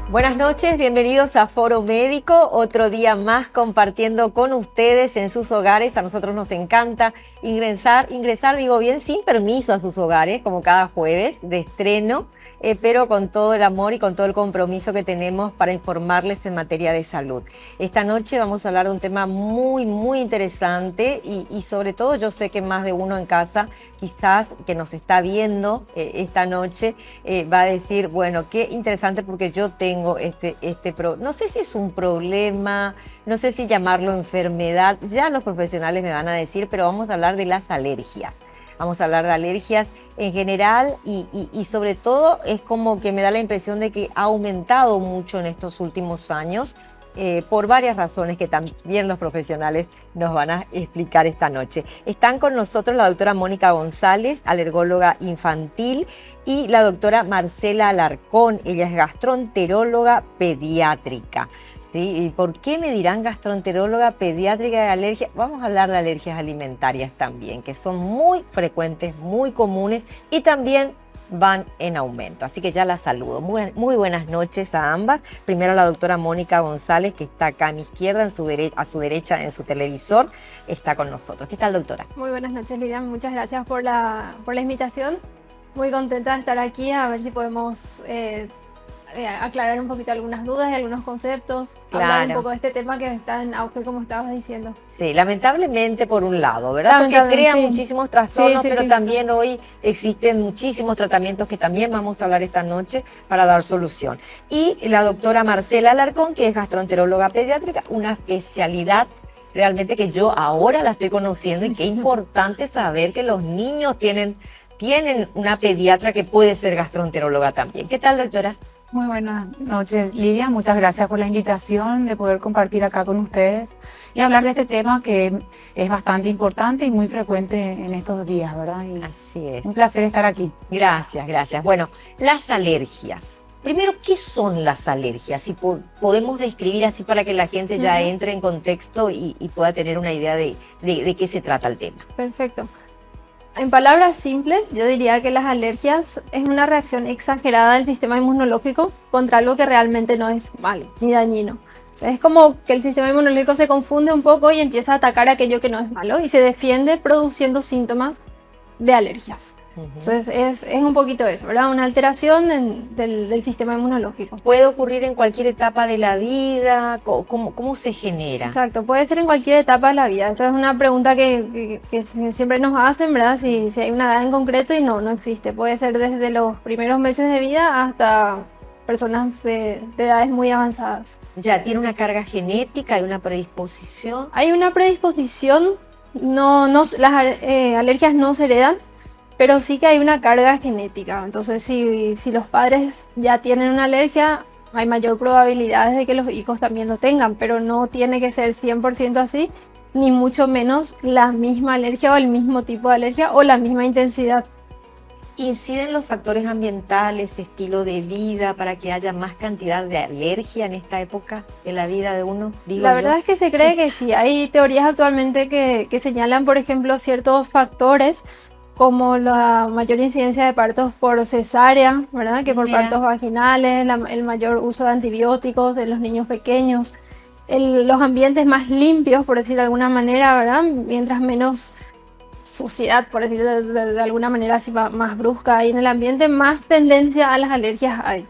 Buenas noches, bienvenidos a Foro Médico, otro día más compartiendo con ustedes en sus hogares. A nosotros nos encanta ingresar, digo bien, sin permiso a sus hogares, como cada jueves de estreno, pero con todo el amor y con todo el compromiso que tenemos para informarles en materia de salud. Esta noche vamos a hablar de un tema muy interesante y sobre todo yo sé que más de uno en casa, quizás que nos está viendo esta noche, va a decir, bueno, qué interesante porque yo tengo no sé si es un problema, no sé si llamarlo enfermedad, ya los profesionales me van a decir, pero vamos a hablar de las alergias. Vamos a hablar de alergias en general y sobre todo es como que me da la impresión de que ha aumentado mucho en estos últimos años por varias razones que también los profesionales nos van a explicar esta noche. Están con nosotros la doctora Mónica González, alergóloga infantil, y la doctora Marcela Alarcón, ella es gastroenteróloga pediátrica. ¿Sí? ¿Y por qué me dirán gastroenteróloga pediátrica de alergias? Vamos a hablar de alergias alimentarias también, que son muy frecuentes, muy comunes y también van en aumento. Así que ya la saludo. Muy buenas noches a ambas. Primero a la doctora Mónica González, que está acá a mi izquierda, a su derecha en su televisor, está con nosotros. ¿Qué tal, doctora? Muy buenas noches, Lilian. Muchas gracias por la invitación. Muy contenta de estar aquí, a ver si podemos aclarar un poquito algunas dudas y algunos conceptos, hablar un poco de este tema que está en auge, como estabas diciendo. Sí, lamentablemente por un lado, ¿verdad? Porque crea muchísimos trastornos, pero también hoy existen muchísimos tratamientos que también vamos a hablar esta noche para dar solución. Y la doctora Marcela Alarcón, que es gastroenteróloga pediátrica, una especialidad realmente que yo ahora la estoy conociendo y qué importante saber que los niños tienen una pediatra que puede ser gastroenteróloga también. ¿Qué tal, doctora? Muy buenas noches, Lidia. Muchas gracias por la invitación de poder compartir acá con ustedes y hablar de este tema que es bastante importante y muy frecuente en estos días, ¿verdad? Y así es. Un placer estar aquí. Gracias. Bueno, las alergias. Primero, ¿qué son las alergias? Si podemos describir así para que la gente ya entre en contexto y pueda tener una idea de qué se trata el tema. Perfecto. En palabras simples, yo diría que las alergias es una reacción exagerada del sistema inmunológico contra algo que realmente no es malo ni dañino. O sea, es como que el sistema inmunológico se confunde un poco y empieza a atacar aquello que no es malo y se defiende produciendo síntomas de alergias. Entonces es un poquito eso, ¿verdad? Una alteración del sistema inmunológico. ¿Puede ocurrir en cualquier etapa de la vida? ¿Cómo se genera? Exacto, puede ser en cualquier etapa de la vida. Esta es una pregunta que siempre nos hacen, ¿verdad? Si hay una edad en concreto y no existe. Puede ser desde los primeros meses de vida hasta personas de edades muy avanzadas. ¿Ya tiene una carga genética? ¿Hay una predisposición? Hay una predisposición, las alergias no se heredan, pero sí que hay una carga genética. Entonces, si los padres ya tienen una alergia, hay mayor probabilidades de que los hijos también lo tengan, pero no tiene que ser 100% así, ni mucho menos la misma alergia o el mismo tipo de alergia o la misma intensidad. ¿Inciden los factores ambientales, estilo de vida, para que haya más cantidad de alergia en esta época de la vida de uno? La verdad es que se cree que sí. Hay teorías actualmente que señalan, por ejemplo, ciertos factores como la mayor incidencia de partos por cesárea, ¿verdad? Que por partos vaginales, el mayor uso de antibióticos de los niños pequeños, los ambientes más limpios, por decir de alguna manera, ¿verdad? Mientras menos suciedad, por decir de alguna manera así más brusca hay en el ambiente, más tendencia a las alergias hay.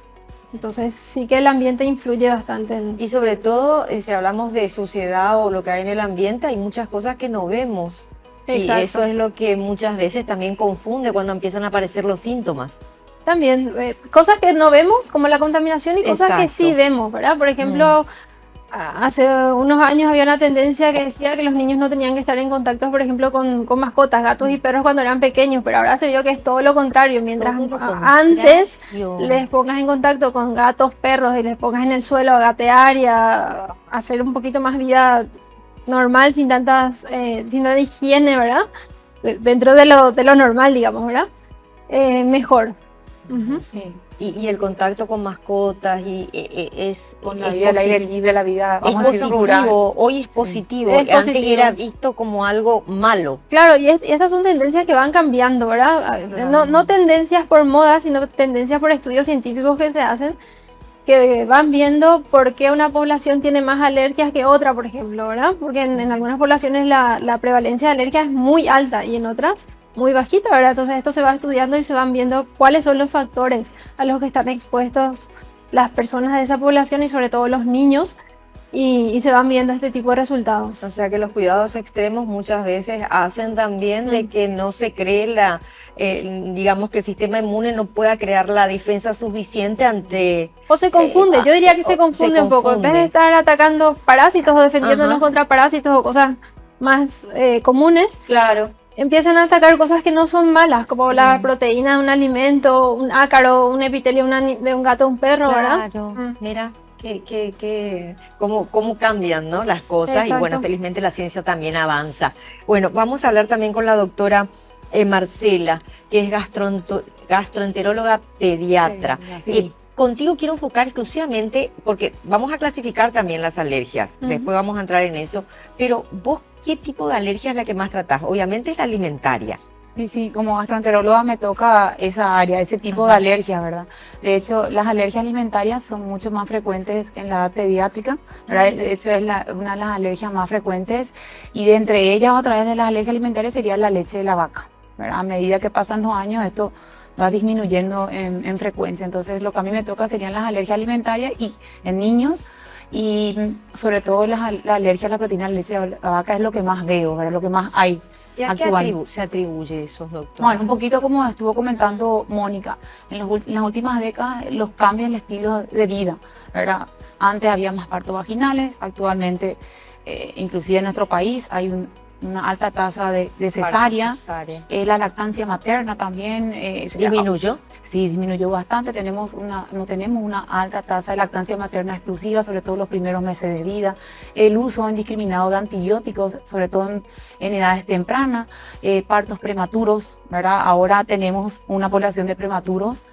Entonces sí que el ambiente influye bastante. Y sobre todo, si hablamos de suciedad o lo que hay en el ambiente, hay muchas cosas que no vemos. Exacto. Y eso es lo que muchas veces también confunde cuando empiezan a aparecer los síntomas. También, cosas que no vemos, como la contaminación, y cosas que sí vemos, ¿verdad? Por ejemplo, hace unos años había una tendencia que decía que los niños no tenían que estar en contacto, por ejemplo, con mascotas, gatos y perros cuando eran pequeños, pero ahora se vio que es todo lo contrario. Mientras antes les pongas en contacto con gatos, perros y les pongas en el suelo a gatear y a hacer un poquito más vida normal, sin tanta higiene, ¿verdad? Dentro de lo normal, digamos, ¿verdad? Mejor. Sí. Y el contacto con mascotas es con la vida al aire libre, la vida, vamos a decir, positivo. Hoy es positivo. Sí. Antes era visto como algo malo. Claro, y estas son tendencias que van cambiando, ¿verdad? No tendencias por moda, sino tendencias por estudios científicos que se hacen, que van viendo por qué una población tiene más alergias que otra, por ejemplo, ¿verdad? Porque en algunas poblaciones la prevalencia de alergia es muy alta y en otras muy bajita, ¿verdad? Entonces esto se va estudiando y se van viendo cuáles son los factores a los que están expuestos las personas de esa población y sobre todo los niños, y se van viendo este tipo de resultados. O sea que los cuidados extremos muchas veces hacen también de que no se cree digamos que el sistema inmune no pueda crear la defensa suficiente ante... O se confunde, yo diría que se confunde un poco. En vez de estar atacando parásitos o defendiéndonos contra parásitos o cosas más comunes, claro, empiezan a atacar cosas que no son malas, como la proteína de un alimento, un ácaro, un epitelio de un gato o un perro, ¿verdad? Claro, mira. Cómo cambian, ¿no? Las cosas. Exacto. Y bueno, felizmente la ciencia también avanza. Bueno, vamos a hablar también con la doctora Marcela, que es gastroenteróloga pediatra. Sí. Contigo quiero enfocar exclusivamente, porque vamos a clasificar también las alergias, después vamos a entrar en eso, pero vos, ¿qué tipo de alergia es la que más tratás? Obviamente es la alimentaria. Sí, como gastroenteróloga me toca esa área, ese tipo de alergias, ¿verdad? De hecho, las alergias alimentarias son mucho más frecuentes en la edad pediátrica, ¿verdad? De hecho, es una de las alergias más frecuentes, y de entre ellas, a través de las alergias alimentarias, sería la leche de la vaca, ¿verdad? A medida que pasan los años, esto va disminuyendo en frecuencia. Entonces, lo que a mí me toca serían las alergias alimentarias y en niños, y sobre todo la alergia a la proteína de leche de la vaca es lo que más veo, ¿verdad? Lo que más hay. ¿Y a qué se atribuye eso, doctor? Bueno, un poquito como estuvo comentando Mónica, en las últimas décadas los cambios en el estilo de vida, ¿verdad? Antes había más partos vaginales, actualmente inclusive en nuestro país hay una alta tasa de cesárea. La lactancia materna también ¿disminuyó? Sí, disminuyó bastante. No tenemos una alta tasa de lactancia materna exclusiva, sobre todo los primeros meses de vida. El uso indiscriminado de antibióticos, sobre todo en edades tempranas. Partos prematuros, ¿verdad? Ahora tenemos una población de prematuros,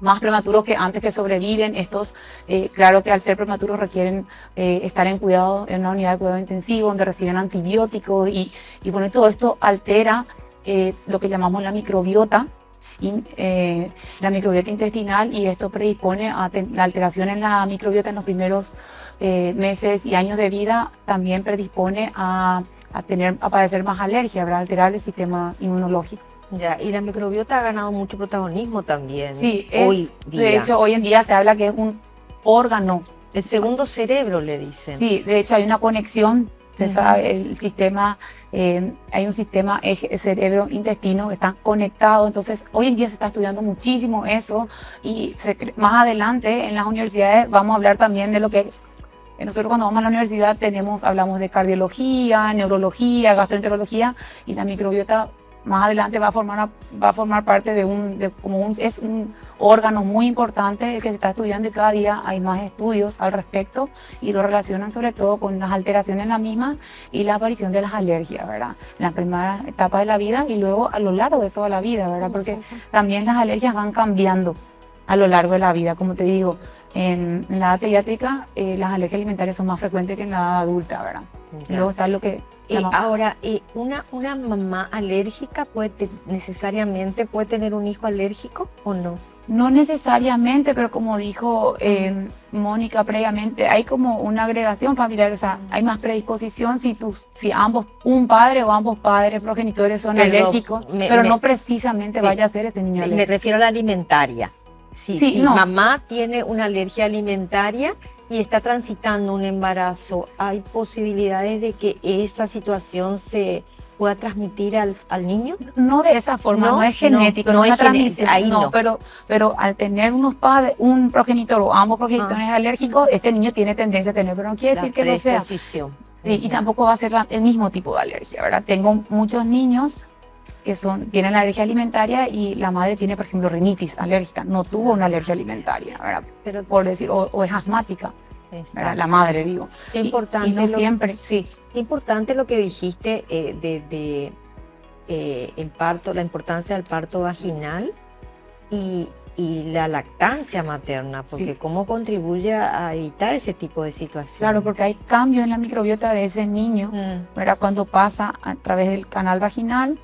más prematuros que antes, que sobreviven. Estos, claro que al ser prematuros requieren estar en cuidado, en una unidad de cuidado intensivo, donde reciben antibióticos, y bueno, todo esto altera lo que llamamos la microbiota intestinal, y esto predispone a la alteración en la microbiota en los primeros meses y años de vida. También predispone a padecer más alergia, ¿verdad? Alterar el sistema inmunológico. Ya, y la microbiota ha ganado mucho protagonismo también. Sí, hoy día. De hecho, hoy en día se habla que es un órgano. El segundo cerebro, le dicen. Sí, de hecho hay una conexión. Usted sabe, el sistema, hay un sistema cerebro-intestino que están conectados. Entonces, hoy en día se está estudiando muchísimo eso, y más adelante en las universidades vamos a hablar también de lo que es. Nosotros cuando vamos a la universidad hablamos de cardiología, neurología, gastroenterología, y la microbiota más adelante va a formar parte es un órgano muy importante que se está estudiando, y cada día hay más estudios al respecto, y lo relacionan sobre todo con las alteraciones en la misma y la aparición de las alergias, ¿verdad? En las primeras etapas de la vida y luego a lo largo de toda la vida, ¿verdad? Porque también las alergias van cambiando a lo largo de la vida. Como te digo, en la edad pediátrica las alergias alimentarias son más frecuentes que en la edad adulta, ¿verdad? Luego está lo que... Ahora, ¿una mamá alérgica necesariamente puede tener un hijo alérgico o no? No necesariamente, pero como dijo Mónica previamente, hay como una agregación familiar, o sea, hay más predisposición si un padre o ambos padres progenitores son alérgicos, pero no precisamente vaya a ser ese niño alérgico. Me refiero a la alimentaria. Si mamá tiene una alergia alimentaria y está transitando un embarazo, ¿hay posibilidades de que esa situación se pueda transmitir al niño? No de esa forma, no es genético, no es una transmisión. Ahí no. Pero al tener un progenitor o ambos progenitores alérgicos, este niño tiene tendencia a tener, pero no quiere decir que no sea. Sí, y tampoco va a ser el mismo tipo de alergia, ¿verdad? Tengo muchos niños que tienen alergia alimentaria, y la madre tiene, por ejemplo, rinitis alérgica, no tuvo una alergia alimentaria, ¿verdad? Pero por decir, o es asmática, ¿verdad? La madre, digo. Qué importante, y no siempre. Sí, importante lo que dijiste el parto, la importancia del parto vaginal y la lactancia materna, porque cómo contribuye a evitar ese tipo de situaciones. Claro, porque hay cambios en la microbiota de ese niño, ¿verdad? Cuando pasa a través del canal vaginal,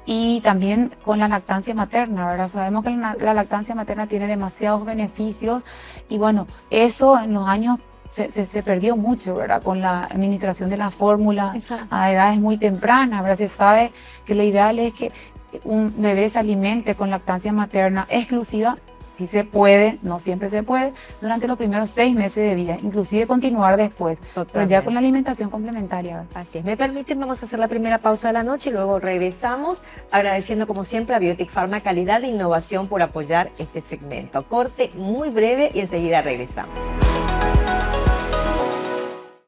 Y también con la lactancia materna, ¿verdad? Sabemos que la lactancia materna tiene demasiados beneficios y bueno, eso en los años se perdió mucho, ¿verdad? Con la administración de la fórmula a edades muy tempranas, ¿verdad? Se sabe que lo ideal es que un bebé se alimente con lactancia materna exclusiva. Si se puede, no siempre se puede, durante los primeros 6 meses de vida, inclusive continuar después, pero ya con la alimentación complementaria. Así es. Me permiten, vamos a hacer la primera pausa de la noche y luego regresamos agradeciendo como siempre a Biotic Pharma Calidad e Innovación por apoyar este segmento. Corte muy breve y enseguida regresamos.